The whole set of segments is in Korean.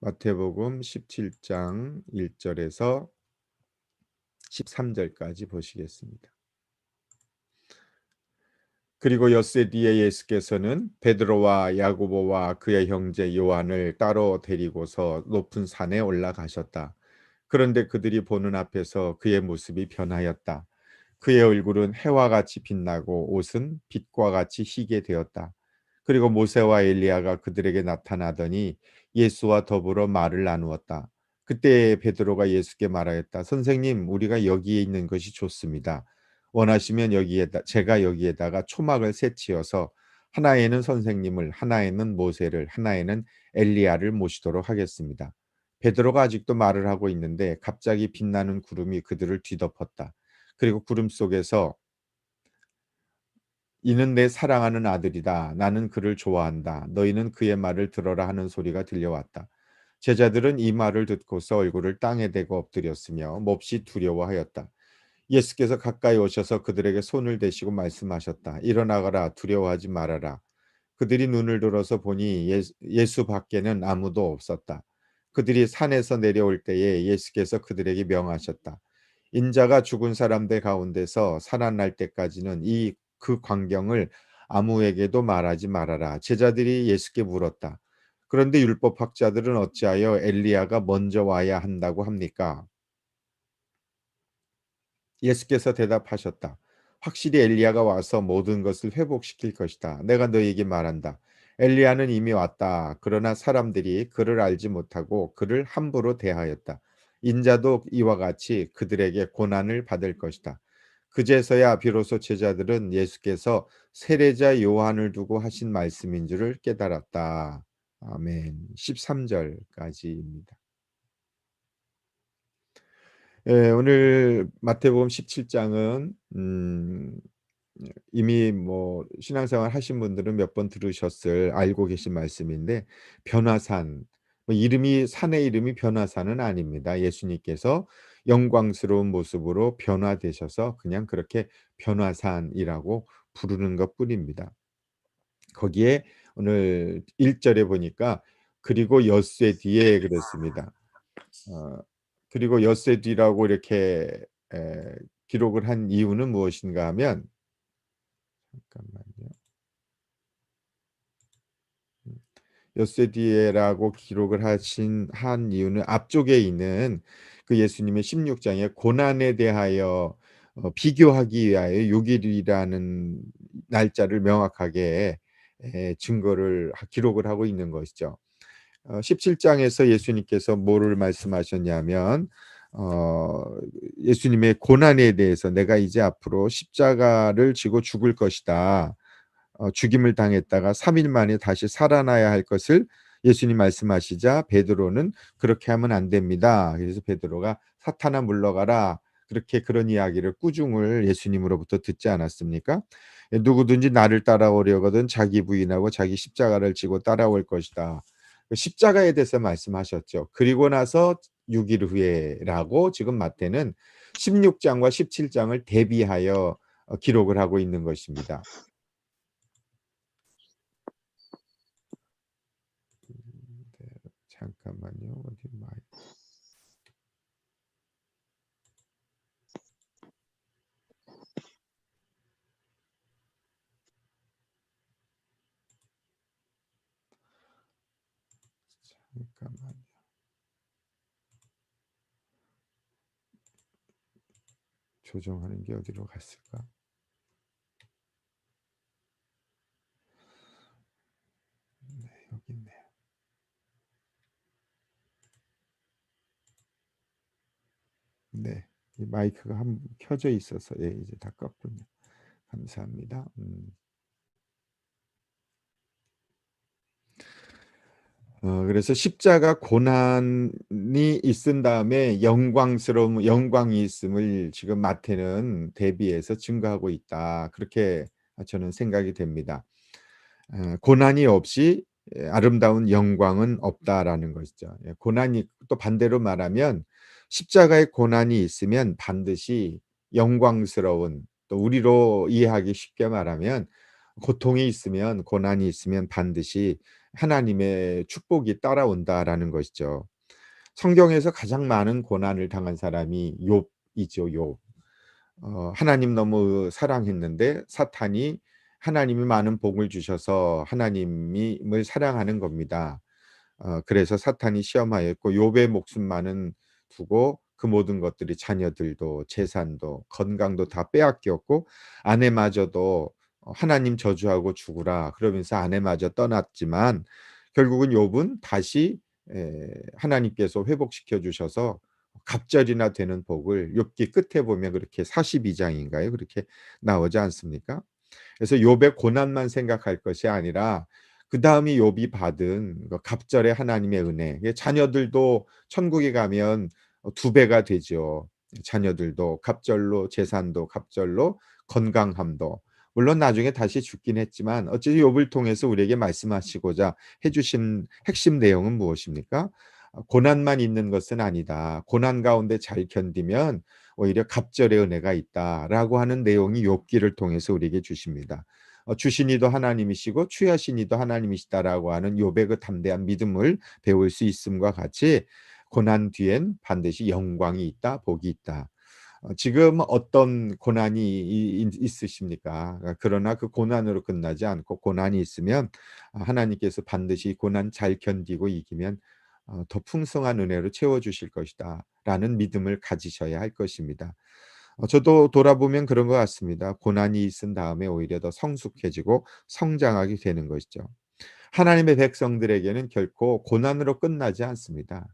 마태복음 17장 1절에서 13절까지 보시겠습니다. 그리고 엿새 뒤에 예수께서는 베드로와 야고보와 그의 형제 요한을 따로 데리고서 높은 산에 올라가셨다. 그런데 그들이 보는 앞에서 그의 모습이 변하였다. 그의 얼굴은 해와 같이 빛나고 옷은 빛과 같이 희게 되었다. 그리고 모세와 엘리야가 그들에게 나타나더니 예수와 더불어 말을 나누었다. 그때 베드로가 예수께 말하였다. 선생님, 우리가 여기에 있는 것이 좋습니다. 원하시면 제가 여기에다가 초막을 세치어서 하나에는 선생님을, 하나에는 모세를, 하나에는 엘리야를 모시도록 하겠습니다. 베드로가 아직도 말을 하고 있는데 갑자기 빛나는 구름이 그들을 뒤덮었다. 그리고 구름 속에서 이는 내 사랑하는 아들이다. 나는 그를 좋아한다. 너희는 그의 말을 들어라 하는 소리가 들려왔다. 제자들은 이 말을 듣고서 얼굴을 땅에 대고 엎드렸으며 몹시 두려워하였다. 예수께서 가까이 오셔서 그들에게 손을 대시고 말씀하셨다. 일어나거라, 두려워하지 말아라. 그들이 눈을 들어서 보니 예수 밖에는 아무도 없었다. 그들이 산에서 내려올 때에 예수께서 그들에게 명하셨다. 인자가 죽은 사람들 가운데서 살아날 때까지는 그 광경을 아무에게도 말하지 말아라. 제자들이 예수께 물었다. 그런데 율법학자들은 어찌하여 엘리야가 먼저 와야 한다고 합니까? 예수께서 대답하셨다. 확실히 엘리야가 와서 모든 것을 회복시킬 것이다. 내가 너희에게 말한다. 엘리야는 이미 왔다. 그러나 사람들이 그를 알지 못하고 그를 함부로 대하였다. 인자도 이와 같이 그들에게 고난을 받을 것이다. 그제서야 비로소 제자들은 예수께서 세례자 요한을 두고 하신 말씀인 줄을 깨달았다. 아멘. 13절까지입니다. 예, 오늘 마태복음 17장은 이미 뭐 신앙생활 하신 분들은 몇 번 들으셨을 알고 계신 말씀인데, 변화산, 뭐 이름이 산의 이름이 변화산은 아닙니다. 예수님께서 영광스러운 모습으로 변화되셔서 그냥 그렇게 변화산이라고 부르는 것뿐입니다. 거기에 오늘 1절에 보니까 그리고 엿새 뒤에 그랬습니다. 어 그리고 엿새 뒤라고 이렇게 에 기록을 한 이유는 무엇인가 하면, 잠깐만요. 엿새 뒤에라고 기록을 한 이유는 앞쪽에 있는 그 예수님의 16장에 고난에 대하여 비교하기 위하여 6 일이라는 날짜를 명확하게 증거를 기록을 하고 있는 것이죠. 17장에서 예수님께서 뭐를 말씀하셨냐면, 어 예수님의 고난에 대해서 "내가 이제 앞으로 십자가를 지고 죽을 것이다. 죽임을 당했다가 3일 만에 다시 살아나야 할 것을 예수님 말씀하시자 베드로는 "그렇게 하면 안 됩니다." 그래서 베드로가 "사탄아 물러가라." 그렇게 그런 이야기를 꾸중을 예수님으로부터 듣지 않았습니까? 예, "누구든지 나를 따라오려거든 자기 부인하고 자기 십자가를 지고 따라올 것이다." 그 십자가에 대해서 말씀하셨죠. 그리고 나서 6일 후에라고 지금 마태는 16장과 17장을 대비하여 기록을 하고 있는 것입니다. 네. 잠깐만요. 어디 마이 잠깐만요. 조정하는 게 어디로 갔을까? 네, 여기 있네요. 네. 이 마이크가 켜져 있어서 예, 이제 다 껐군요. 감사합니다. 그래서 십자가 고난이 있은 다음에 영광이 있음을 지금 마태는 대비해서 증거하고 있다. 그렇게 저는 생각이 됩니다. 고난이 없이 아름다운 영광은 없다라는 것이죠. 예, 고난이 또 반대로 말하면 십자가의 고난이 있으면 반드시 영광스러운, 또 우리로 이해하기 쉽게 말하면 고통이 있으면, 고난이 있으면 반드시 하나님의 축복이 따라온다라는 것이죠. 성경에서 가장 많은 고난을 당한 사람이 욥이죠, 욥. 하나님 너무 사랑했는데 사탄이 하나님이 많은 복을 주셔서 하나님을 사랑하는 겁니다. 그래서 사탄이 시험하였고 욥의 목숨만은 두고 그 모든 것들이 자녀들도 재산도 건강도 다 빼앗겼고 아내마저도 "하나님 저주하고 죽으라." 그러면서 아내마저 떠났지만 결국은 욥은 다시 하나님께서 회복시켜 주셔서 갑절이나 되는 복을 욥기 끝에 보면 그렇게 42 장인가요? 그렇게 나오지 않습니까? 그래서 욥의 고난만 생각할 것이 아니라 그다음이 욥이 받은 그 갑절의 하나님의 은혜. 자녀들도 천국에 가면 2배가 되죠. 자녀들도 갑절로 재산도 갑절로 건강함도. 물론 나중에 다시 죽긴 했지만 어찌 욥을 통해서 우리에게 말씀하시고자 해 주신 핵심 내용은 무엇입니까? 고난만 있는 것은 아니다. 고난 가운데 잘 견디면 오히려 갑절의 은혜가 있다라고 하는 내용이 욥기를 통해서 우리에게 주십니다. 주신 이도 하나님이시고 취하신 이도 하나님이시다라고 하는 욥의 그 담대한 믿음을 배울 수 있음과 같이 고난 뒤엔 반드시 영광이 있다, 복이 있다. 지금 어떤 고난이 있으십니까? 그러나 그 고난으로 끝나지 않고 고난이 있으면 하나님께서 반드시 고난 잘 견디고 이기면 더 풍성한 은혜로 채워 주실 것이다라는 믿음을 가지셔야 할 것입니다. 저도 돌아보면 그런 것 같습니다. 고난이 있은 다음에 오히려 더 성숙해지고 성장하게 되는 것이죠. 하나님의 백성들에게는 결코 고난으로 끝나지 않습니다.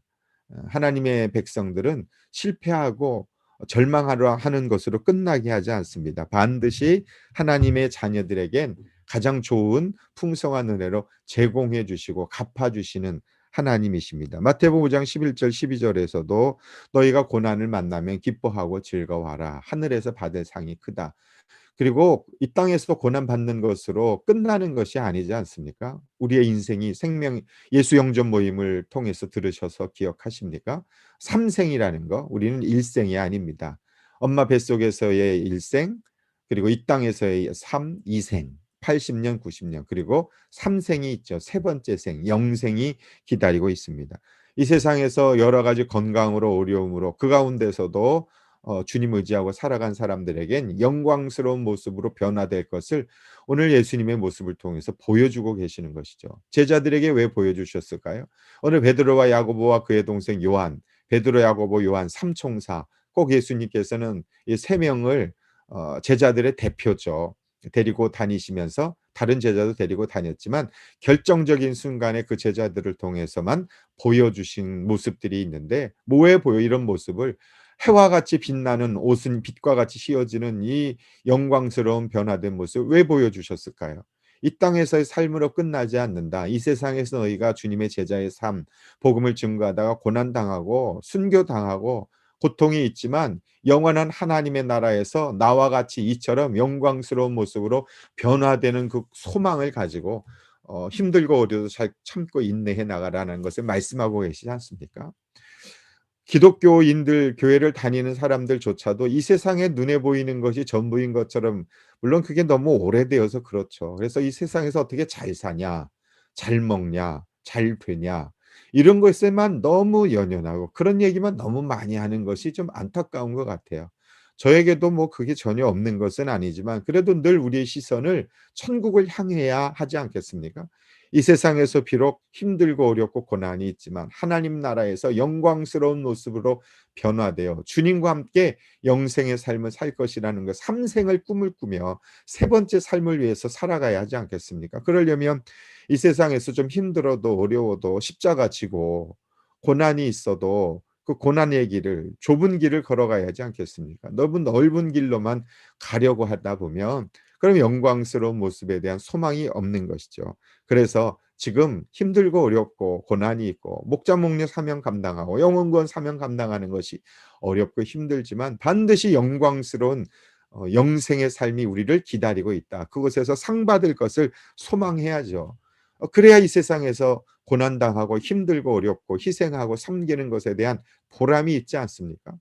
하나님의 백성들은 실패하고 절망하려 하는 것으로 끝나게 하지 않습니다. 반드시 하나님의 자녀들에겐 가장 좋은 풍성한 은혜로 제공해 주시고 갚아 주시는 하나님이십니다. 마태복음 5장 11절 12 절에서도 "너희가 고난을 만나면 기뻐하고 즐거워하라. 하늘에서 받을 상이 크다." 그리고 이 땅에서 고난 받는 것으로 끝나는 것이 아니지 않습니까? 우리의 인생이 예수 영접 모임을 통해서 들으셔서 기억하십니까? 삼생이라는 거 우리는 일생이 아닙니다. 엄마 뱃속에서의 일생 그리고 이 땅에서의 삶 이생 80 년, 90년 그리고 삼생이 있죠. 세 번째 생 영생이 기다리고 있습니다. 이 세상에서 여러 가지 건강으로 어려움으로 그 가운데서도 주님 의지하고 살아간 사람들에겐 영광스러운 모습으로 변화될 것을 오늘 예수님의 모습을 통해서 보여주고 계시는 것이죠. 제자들에게 왜 보여주셨을까요? 오늘 베드로와 야고보와 그의 동생 요한, 베드로, 야고보, 요한 삼총사 꼭 예수님께서는 이 세 명을 제자들의 대표죠. 데리고 다니시면서 다른 제자도 데리고 다녔지만 결정적인 순간에 그 제자들을 통해서만 보여주신 모습들이 있는데 뭐에 보여 이런 모습을 해와 같이 빛나는 옷은 빛과 같이 휘어지는 이 영광스러운 변화된 모습 왜 보여주셨을까요? 이 땅에서의 삶으로 끝나지 않는다. 이 세상에서 너희가 주님의 제자의 삶, 복음을 증거하다가 고난당하고 순교당하고 고통이 있지만 영원한 하나님의 나라에서 나와 같이 이처럼 영광스러운 모습으로 변화되는 그 소망을 가지고 힘들고 어려도 잘 참고 인내해 나가라는 것을 말씀하고 계시지 않습니까? 기독교인들 교회를 다니는 사람들조차도 이 세상에 눈에 보이는 것이 전부인 것처럼 물론 그게 너무 오래되어서 그렇죠. 그래서 이 세상에서 어떻게 잘 사냐, 잘 먹냐, 잘 되냐 이런 것에만 너무 연연하고 그런 얘기만 너무 많이 하는 것이 좀 안타까운 것 같아요. 저에게도 뭐 그게 전혀 없는 것은 아니지만 그래도 늘 우리의 시선을 천국을 향해야 하지 않겠습니까? 이 세상에서 비록 힘들고 어렵고 고난이 있지만 하나님 나라에서 영광스러운 모습으로 변화되어 주님과 함께 영생의 삶을 살 것이라는 것 삼생을 꿈을 꾸며 세 번째 삶을 위해서 살아가야 하지 않겠습니까? 그러려면 이 세상에서 좀 힘들어도 어려워도 십자가 지고 고난이 있어도 그 고난의 길을 좁은 길을 걸어가야 하지 않겠습니까? 너무 넓은 길로만 가려고 하다 보면 그럼 영광스러운 모습에 대한 소망이 없는 것이죠. 그래서 지금 힘들고 어렵고 고난이 있고 목자 목녀 사명 감당하고 영혼구원 사명 감당하는 것이 어렵고 힘들지만 반드시 영광스러운 영생의 삶이 우리를 기다리고 있다. 그곳에서 상 받을 것을 소망해야죠. 그래야 이 세상에서 고난당하고 힘들고 어렵고 희생하고 섬기는 것에 대한 보람이 있지 않습니까?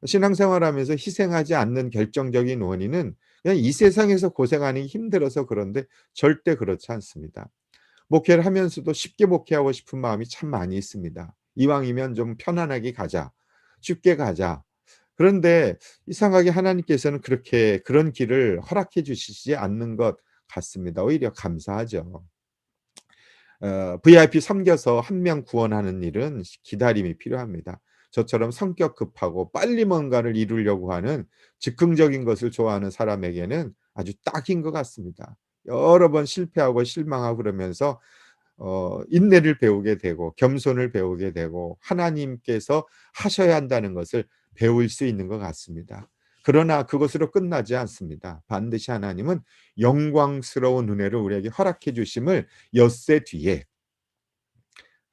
신앙생활하면서 희생하지 않는 결정적인 원인은 그냥 이 세상에서 고생하는 게 힘들어서 그런데 절대 그렇지 않습니다. 목회를 하면서도 쉽게 목회하고 싶은 마음이 참 많이 있습니다. 이왕이면 좀 편안하게 가자. 쉽게 가자. 그런데 이상하게 하나님께서는 그렇게 그런 길을 허락해 주시지 않는 것 같습니다. 오히려 감사하죠. VIP 섬겨서 한 명 구원하는 일은 기다림이 필요합니다. 저처럼 성격 급하고 빨리 뭔가를 이루려고 하는 즉흥적인 것을 좋아하는 사람에게는 아주 딱인 것 같습니다. 여러 번 실패하고 실망하고 그러면서 인내를 배우게 되고 겸손을 배우게 되고 하나님께서 하셔야 한다는 것을 배울 수 있는 것 같습니다. 그러나 그것으로 끝나지 않습니다. 반드시 하나님은 영광스러운 은혜를 우리에게 허락해 주심을 엿새 뒤에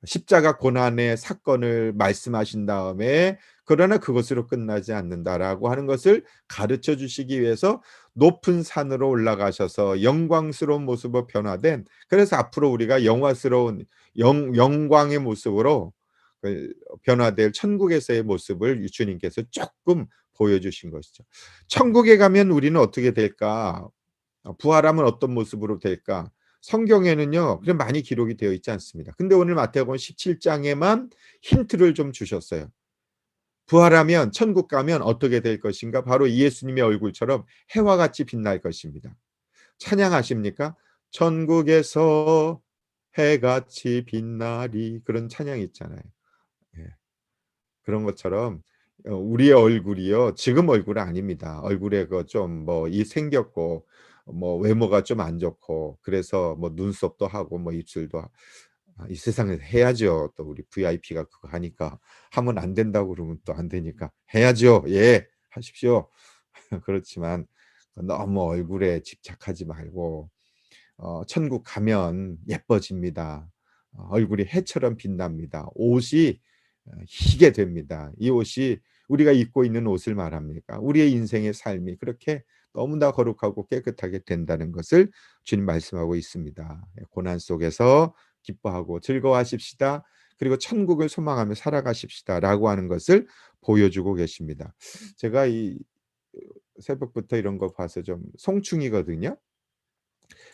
십자가 고난의 사건을 말씀하신 다음에 그러나 그것으로 끝나지 않는다라고 하는 것을 가르쳐 주시기 위해서 높은 산으로 올라가셔서 영광스러운 모습으로 변화된, 그래서 앞으로 우리가 영화스러운 영광의 모습으로 변화될 천국에서의 모습을 주님께서 조금 보여주신 것이죠. 천국에 가면 우리는 어떻게 될까? 부활하면 어떤 모습으로 될까? 성경에는요, 그냥 많이 기록이 되어 있지 않습니다. 근데 오늘 마태복음 17장에만 힌트를 좀 주셨어요. 부활하면 천국 가면 어떻게 될 것인가? 바로 예수님의 얼굴처럼 해와 같이 빛날 것입니다. 찬양하십니까? 천국에서 해같이 빛나리, 그런 찬양이 있잖아요. 예. 그런 것처럼 우리의 얼굴이요, 지금 얼굴은 아닙니다. 얼굴에 그 좀 뭐 이 생겼고 뭐 외모가 좀 안 좋고 그래서 뭐 눈썹도 하고 뭐 입술도 이 세상에서 해야죠. 또 우리 VIP가 그거 하니까. 하면 안 된다고 그러면 또 안 되니까 해야죠. 예. 하십시오. 그렇지만 너무 얼굴에 집착하지 말고 천국 가면 예뻐집니다. 얼굴이 해처럼 빛납니다. 옷이 희게 됩니다. 이 옷이 우리가 입고 있는 옷을 말합니까? 우리의 인생의 삶이 그렇게 너무나 거룩하고 깨끗하게 된다는 것을 주님 말씀하고 있습니다. 고난 속에서 기뻐하고 즐거워하십시다. 그리고 천국을 소망하며 살아가십시다라고 하는 것을 보여주고 계십니다. 제가 이 새벽부터 이런 거 봐서 좀 송충이거든요.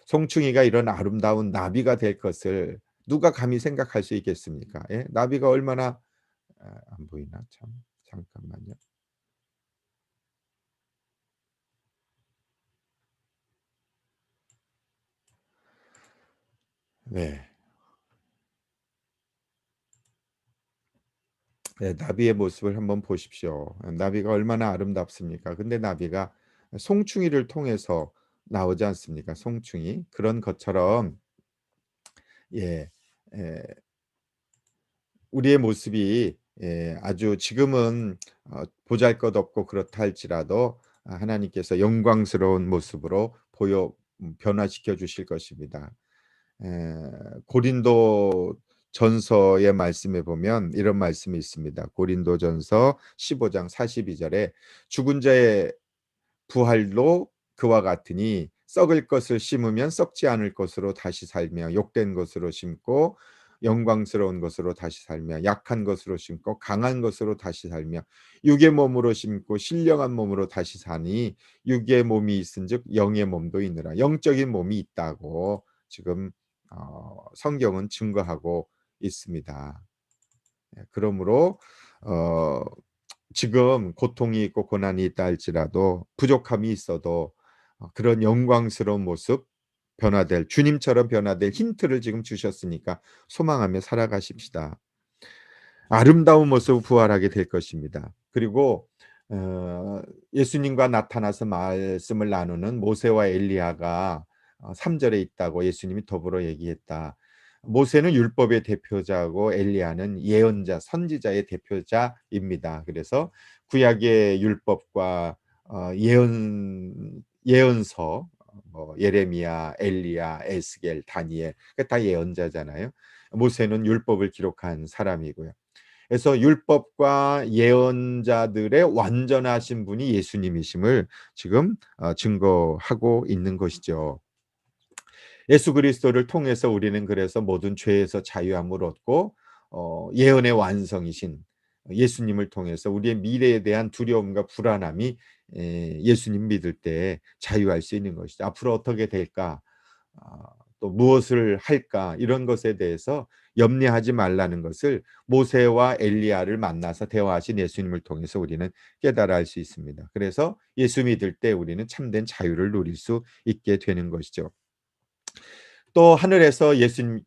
송충이가 이런 아름다운 나비가 될 것을 누가 감히 생각할 수 있겠습니까? 예? 나비가 얼마나 안 보이나 참. 잠깐만요. 네. 네, 나비의 모습을 한번 보십시오. 나비가 얼마나 아름답습니까? 근데 나비가 송충이를 통해서 나오지 않습니까? 송충이. 그런 것처럼 예. 에 우리의 모습이 아주 지금은 보잘것없고 그렇다 할지라도 하나님께서 영광스러운 모습으로 변화시켜 주실 것입니다. 에 고린도 전서의 말씀에 보면 이런 말씀이 있습니다. 고린도전서 15장 42 절에 죽은 자의 부활도 그와 같으니 썩을 것을 심으면 썩지 않을 것으로 다시 살며 욕된 것으로 심고 영광스러운 것으로 다시 살며 약한 것으로 심고 강한 것으로 다시 살며 육의 몸으로 심고 신령한 몸으로 다시 사니 육의 몸이 있은즉 영의 몸도 있느라. 영적인 몸이 있다고 지금 성경은 증거하고 있습니다. 그러므로 어 지금 고통이 있고 고난이 있다 할지라도 부족함이 있어도 그런 영광스러운 모습, 변화될 주님처럼 변화될 힌트를 지금 주셨으니까 소망하며 살아가십시다. 아름다운 모습으로 부활하게 될 것입니다. 그리고 예수님과 나타나서 말씀을 나누는 모세와 엘리야가 3 절에 있다고 예수님이 더불어 얘기했다. 모세는 율법의 대표자고 엘리야는 예언자, 선지자의 대표자입니다. 그래서 구약의 율법과 예언서, 뭐 예레미야, 엘리야, 에스겔, 다니엘, 다 예언자잖아요. 모세는 율법을 기록한 사람이고요. 그래서 율법과 예언자들의 완전하신 분이 예수님이심을 지금 증거하고 있는 것이죠. 예수 그리스도를 통해서 우리는 그래서 모든 죄에서 자유함을 얻고 예언의 완성이신 예수님을 통해서 우리의 미래에 대한 두려움과 불안함이 예수님 믿을 때 자유할 수 있는 것이죠. 앞으로 어떻게 될까? 또 무엇을 할까 이런 것에 대해서 염려하지 말라는 것을 모세와 엘리야를 만나서 대화하신 예수님을 통해서 우리는 깨달아 알 수 있습니다. 그래서 예수 믿을 때 우리는 참된 자유를 누릴 수 있게 되는 것이죠. 또 하늘에서 예수님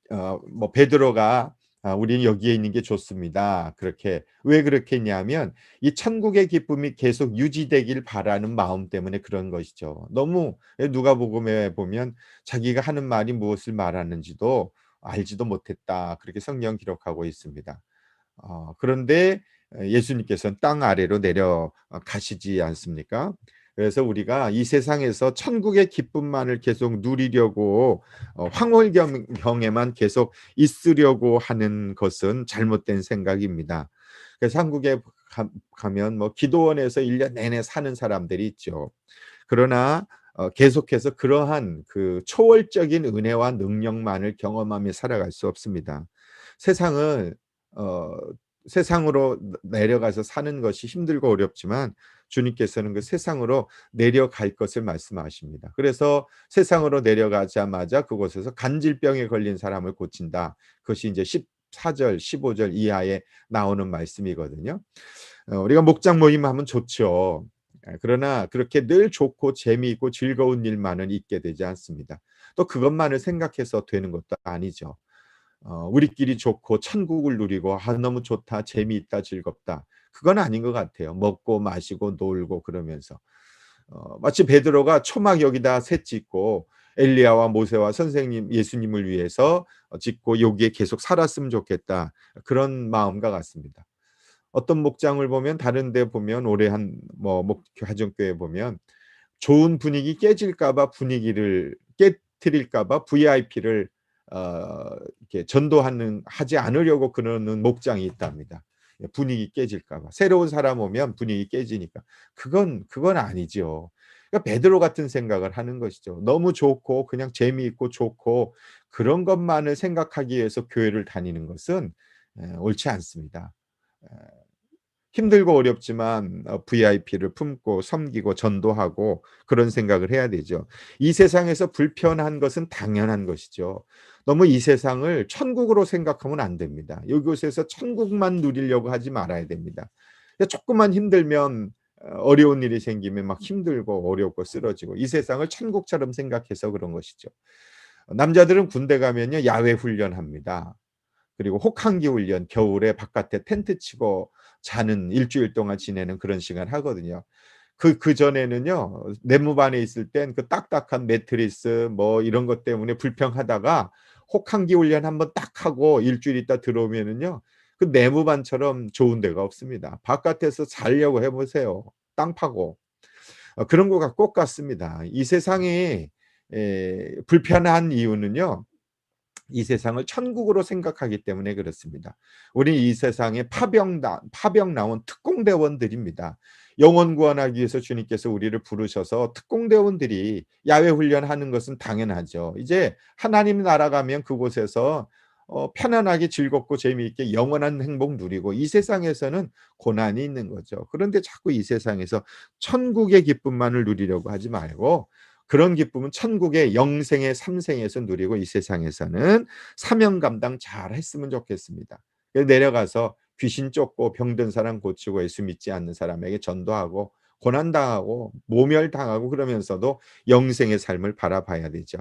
뭐 베드로가 "우리는 여기에 있는 게 좋습니다." 그렇게 왜 그렇게 했냐면 이 천국의 기쁨이 계속 유지되길 바라는 마음 때문에 그런 것이죠. 너무 누가복음에 보면 자기가 하는 말이 무엇을 말하는지도 알지도 못했다. 그렇게 성경 기록하고 있습니다. 그런데 예수님께서는 땅 아래로 가시지 않습니까? 그래서 우리가 이 세상에서 천국의 기쁨만을 계속 누리려고 황홀경에만 계속 있으려고 하는 것은 잘못된 생각입니다. 그래서 한국에 가면 뭐 기도원에서 1년 내내 사는 사람들이 있죠. 그러나 계속해서 그러한 그 초월적인 은혜와 능력만을 경험하며 살아갈 수 없습니다. 세상을 어 세상으로 내려가서 사는 것이 힘들고 어렵지만 주님께서는 그 세상으로 내려갈 것을 말씀하십니다. 그래서 세상으로 내려가자마자 그곳에서 간질병에 걸린 사람을 고친다. 그것이 이제 14절 15절 이하에 나오는 말씀이거든요. 우리가 목장 모임하면 좋죠. 그러나 그렇게 늘 좋고 재미있고 즐거운 일만은 있게 되지 않습니다. 또 그것만을 생각해서 되는 것도 아니죠. 우리끼리 좋고 천국을 누리고 '아 너무 좋다. 재미있다. 즐겁다.' 그건 아닌 것 같아요. 먹고 마시고 놀고 그러면서. 마치 베드로가 초막 여기다 새 짓고 엘리야와 모세와 선생님 예수님을 위해서 짓고 '여기에 계속 살았으면 좋겠다.' 그런 마음과 같습니다. 어떤 목장을 보면 다른 데 보면 오래 한 뭐 가정교회 보면 좋은 분위기 깨질까 봐 분위기를 깨트릴까 봐 VIP를 이렇게 하지 않으려고 그러는 목장이 있답니다. 분위기 깨질까 봐. 새로운 사람 오면 분위기 깨지니까. 그건 아니죠. 그러니까 베드로 같은 생각을 하는 것이죠. 너무 좋고 그냥 재미있고 좋고 그런 것만을 생각하기 위해서 교회를 다니는 것은 옳지 않습니다. 힘들고 어렵지만 VIP를 품고 섬기고 전도하고 그런 생각을 해야 되죠. 이 세상에서 불편한 것은 당연한 것이죠. 너무 이 세상을 천국으로 생각하면 안 됩니다. 이곳에서 천국만 누리려고 하지 말아야 됩니다. 조금만 힘들면 어려운 일이 생기면 막 힘들고 어렵고 쓰러지고 이 세상을 천국처럼 생각해서 그런 것이죠. 남자들은 군대 가면요 야외 훈련합니다. 그리고 혹한기 훈련 겨울에 바깥에 텐트 치고 자는 일주일 동안 지내는 그런 시간 하거든요. 그전에는요. 내무반에 있을 땐 그 딱딱한 매트리스 뭐 이런 것 때문에 불평하다가 혹한기 훈련 한번 딱 하고 일주일 있다 들어오면은요. 그 내무반처럼 좋은 데가 없습니다. 바깥에서 자려고 해 보세요, 땅 파고. 그런 거가 꼭 같습니다. 이 세상이 불편한 이유는요. 이 세상을 천국으로 생각하기 때문에 그렇습니다. 우리 이 세상에 파병 나온 특공대원들입니다. 영혼 구원하기 위해서 주님께서 우리를 부르셔서 특공대원들이 야외 훈련하는 것은 당연하죠. 이제 하나님 나라 가면 그곳에서 편안하게 즐겁고 재미있게 영원한 행복 누리고 이 세상에서는 고난이 있는 거죠. 그런데 자꾸 이 세상에서 천국의 기쁨만을 누리려고 하지 말고 그런 기쁨은 천국의 영생의 삼생에서 누리고 이 세상에서는 사명 감당 잘 했으면 좋겠습니다. 그래서 내려가서 귀신 쫓고 병든 사람 고치고 예수 믿지 않는 사람에게 전도하고 고난당하고 모멸당하고 그러면서도 영생의 삶을 바라봐야 되죠.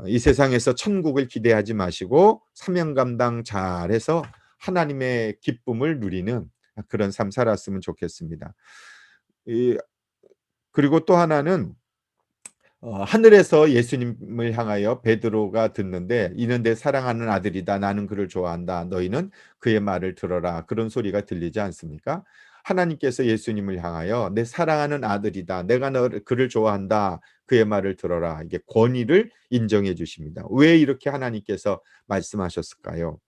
이 세상에서 천국을 기대하지 마시고 사명 감당 잘해서 하나님의 기쁨을 누리는 그런 삶 살았으면 좋겠습니다. 이 그리고 또 하나는 하늘에서 예수님을 향하여 베드로가 듣는데 "이는 내 사랑하는 아들이다. 나는 그를 좋아한다. 너희는 그의 말을 들어라." 그런 소리가 들리지 않습니까? 하나님께서 예수님을 향하여 "내 사랑하는 아들이다. 내가 그를 좋아한다. 그의 말을 들어라." 이게 권위를 인정해 주십니다. 왜 이렇게 하나님께서 말씀하셨을까요?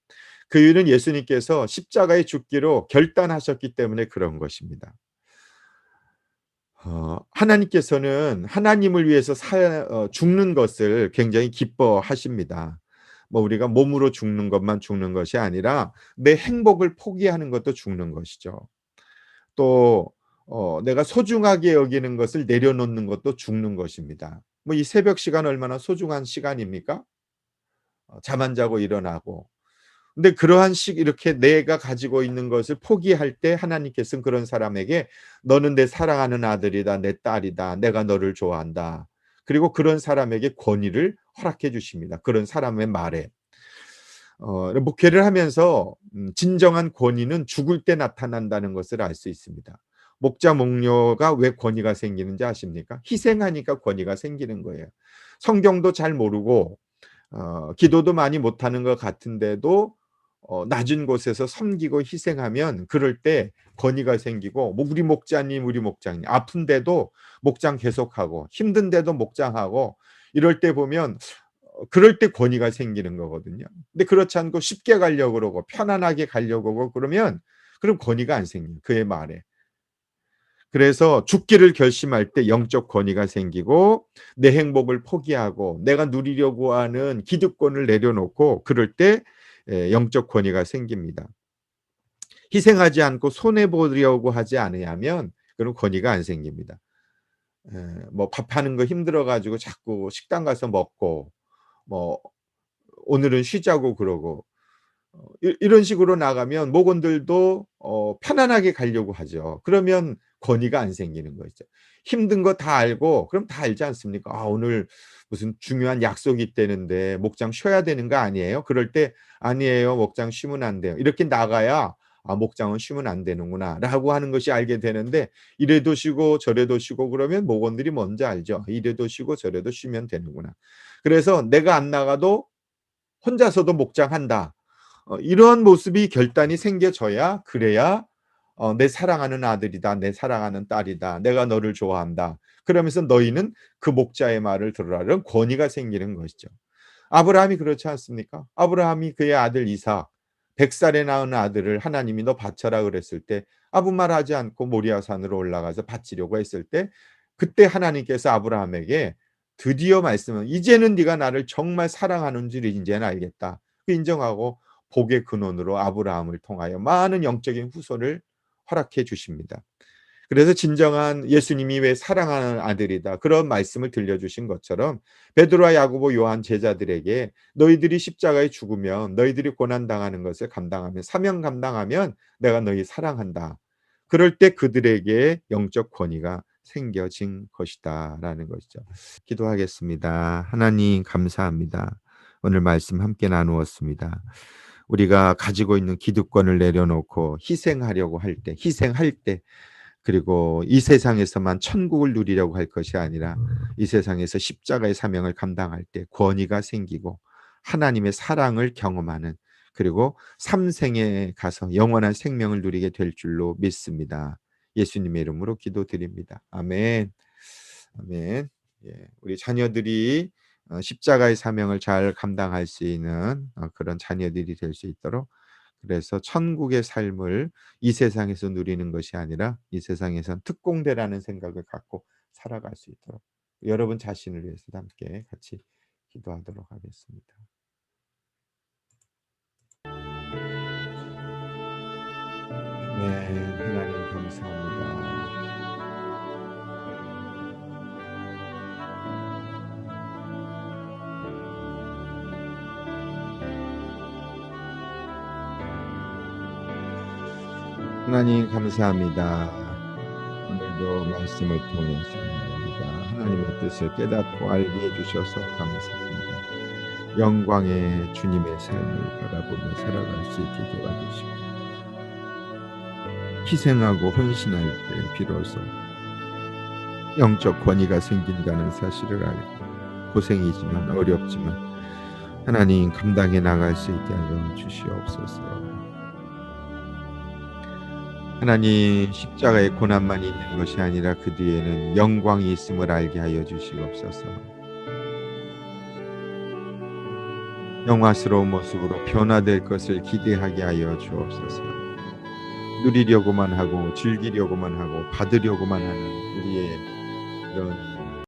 그 이유는 예수님께서 십자가에 죽기로 결단하셨기 때문에 그런 것입니다. 하나님께서는 하나님을 위해서 죽는 것을 굉장히 기뻐하십니다. 뭐 우리가 몸으로 죽는 것만 죽는 것이 아니라 내 행복을 포기하는 것도 죽는 것이죠. 또 내가 소중하게 여기는 것을 내려놓는 것도 죽는 것입니다. 뭐 이 새벽 시간 얼마나 소중한 시간입니까? 잠 안 자고 일어나고. 근데 그러한 이렇게 내가 가지고 있는 것을 포기할 때 하나님께서는 그런 사람에게 "너는 내 사랑하는 아들이다. 내 딸이다. 내가 너를 좋아한다." 그리고 그런 사람에게 권위를 허락해 주십니다. 그런 사람의 말에. 목회를 하면서 진정한 권위는 죽을 때 나타난다는 것을 알 수 있습니다. 목자 목녀가 왜 권위가 생기는지 아십니까? 희생하니까 권위가 생기는 거예요. 성경도 잘 모르고 기도도 많이 못하는 것 같은데도 낮은 곳에서 섬기고 희생하면 그럴 때 권위가 생기고, 뭐 우리 목장님 아픈데도 목장 계속하고 힘든데도 목장하고 이럴 때 보면 그럴 때 권위가 생기는 거거든요. 근데 그렇지 않고 쉽게 가려고 그러고 편안하게 가려고 하고 그러면 그럼 권위가 안 생겨요, 그의 말에. 그래서 죽기를 결심할 때 영적 권위가 생기고 내 행복을 포기하고 내가 누리려고 하는 기득권을 내려놓고 그럴 때 영적 권위가 생깁니다. 희생하지 않고 손해 보려고 하지 않으면 그런 권위가 안 생깁니다. 뭐 밥하는 거 힘들어 가지고 자꾸 식당 가서 먹고, 뭐 오늘은 쉬자고 그러고, 이런 식으로 나가면 목원들도 편안하게 가려고 하죠. 그러면 권위가 안 생기는 거죠. 힘든 거 다 알고 그럼 다 알지 않습니까? '아 오늘 무슨 중요한 약속이 있다는데 목장 쉬어야 되는 거 아니에요?' 그럴 때 "아니에요. 목장 쉬면 안 돼요." 이렇게 나가야 '아 목장은 쉬면 안 되는구나.'라고 하는 것이 알게 되는데, 이래도 쉬고 저래도 쉬고 그러면 목원들이 먼저 알죠. '이래도 쉬고 저래도 쉬면 되는구나.' 그래서 '내가 안 나가도 혼자서도 목장한다.' 이런 모습이 결단이 생겨져야, 그래야 '내 사랑하는 아들이다. 내 사랑하는 딸이다. 내가 너를 좋아한다.' 그러면서 '너희는 그 목자의 말을 들으라.' 이런 권위가 생기는 것이죠. 아브라함이 그렇지 않습니까? 아브라함이 그의 아들 이삭 100 살에 낳은 아들을 하나님이 "너 바쳐라." 그랬을 때 아무 말 하지 않고 모리아 산으로 올라가서 바치려고 했을 때, 그때 하나님께서 아브라함에게 드디어 말씀을 "이제는 네가 나를 정말 사랑하는 줄 이제는 알겠다." 그 인정하고 복의 근원으로 아브라함을 통하여 많은 영적인 후손을 허락해 주십니다. 그래서 진정한 예수님이 왜 사랑하는 아들이다, 그런 말씀을 들려주신 것처럼 베드로와 야고보 요한 제자들에게 너희들이 십자가에 죽으면, 너희들이 고난당하는 것을 감당하면, 사명 감당하면 내가 너희 사랑한다. 그럴 때 그들에게 영적 권위가 생겨진 것이다 라는 것이죠. 기도하겠습니다. 하나님 감사합니다. 오늘 말씀 함께 나누었습니다. 우리가 가지고 있는 기득권을 내려놓고 희생하려고 할 때, 희생할 때, 그리고 이 세상에서만 천국을 누리려고 할 것이 아니라 이 세상에서 십자가의 사명을 감당할 때 권위가 생기고 하나님의 사랑을 경험하는, 그리고 삼생에 가서 영원한 생명을 누리게 될 줄로 믿습니다. 예수님의 이름으로 기도드립니다. 아멘. 아멘. 예, 우리 자녀들이 십자가의 사명을 잘 감당할 수 있는 그런 자녀들이 될 수 있도록, 그래서 천국의 삶을 이 세상에서 누리는 것이 아니라 이 세상에선 특공대라는 생각을 갖고 살아갈 수 있도록 여러분 자신을 위해서 함께 같이 기도하도록 하겠습니다. 네, 하나님 감사합니다. 하나님 감사합니다. 오늘도 말씀을 통해서 우리가 하나님의 뜻을 깨닫고 알게 해 주셔서 감사합니다. 영광의 주님의 삶을 바라보며 살아갈 수 있게 도와주시고, 희생하고 헌신할 때 비로소 영적 권위가 생긴다는 사실을 알고, 고생이지만 어렵지만 하나님 감당해 나갈 수 있게 하여 주시옵소서. 하나님, 십자가의 고난만 있는 것이 아니라 그 뒤에는 영광이 있음을 알게 하여 주시옵소서. 영화스러운 모습으로 변화될 것을 기대하게 하여 주옵소서. 누리려고만 하고 즐기려고만 하고 받으려고만 하는 우리의 이런